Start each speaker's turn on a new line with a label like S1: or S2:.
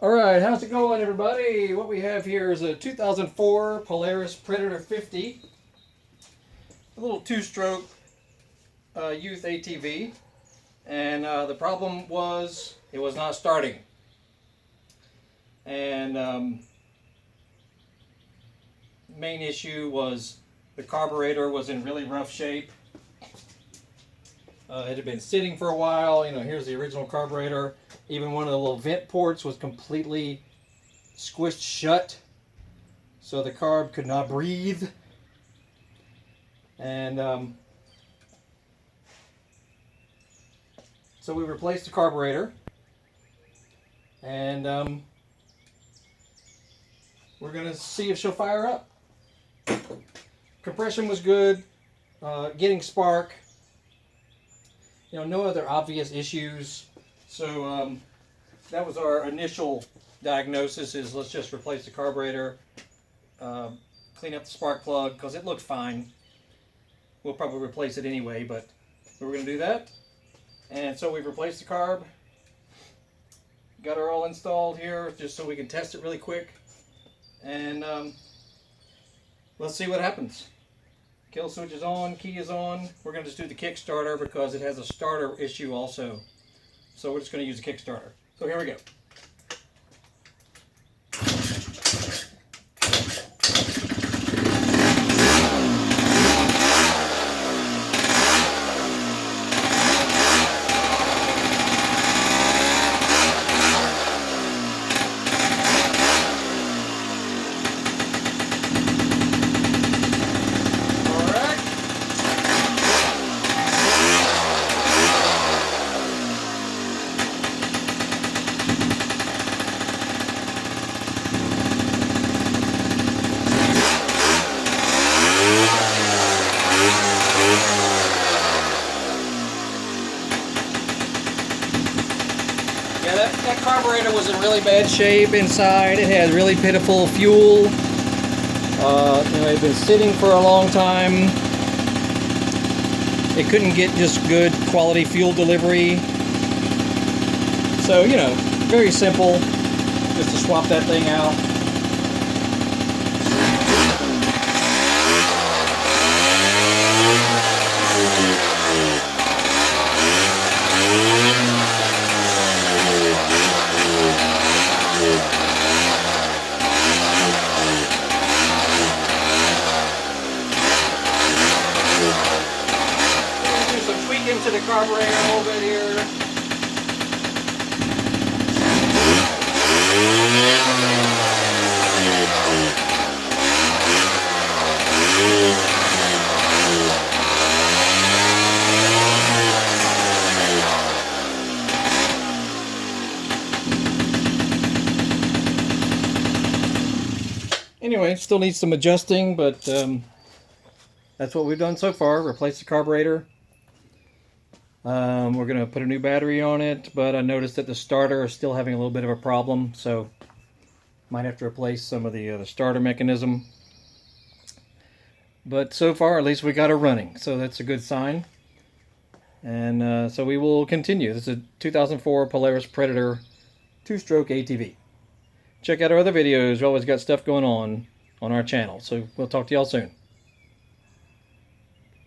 S1: Alright, how's it going, everybody? What we have here is a 2004 Polaris Predator 50. A little two-stroke youth ATV. And the problem was it was not starting. And main issue was the carburetor was in really rough shape. It had been sitting for a while. You know, here's the original carburetor. Even one of the little vent ports was completely squished shut, so the carb could not breathe. And so we replaced the carburetor, and we're gonna see if she'll fire up. Compression was good, getting spark. You know, no other obvious issues. So that was our initial diagnosis, is let's just replace the carburetor, clean up the spark plug, because it looked fine. We'll probably replace it anyway, but we're going to do that. And so we've replaced the carb. Got her all installed here just so we can test it really quick. And let's see what happens. Kill switch is on, key is on. We're going to just do the Kickstarter because it has a starter issue also. So we're just going to use a Kickstarter. So here we go. Yeah, that carburetor was in really bad shape inside. It had really pitiful fuel. You know, it had been sitting for a long time. It couldn't get just good quality fuel delivery. So, you know, very simple just to swap that thing out. Into the carburetor a little bit here. Anyway, still needs some adjusting, but that's what we've done so far. Replace the carburetor. We're going to put a new battery on it, but I noticed that the starter is still having a little bit of a problem, so might have to replace some of the starter mechanism. But so far, at least we got her running, so that's a good sign. And so we will continue. This is a 2004 Polaris Predator two-stroke ATV. Check out our other videos. We always got stuff going on our channel, so we'll talk to y'all soon.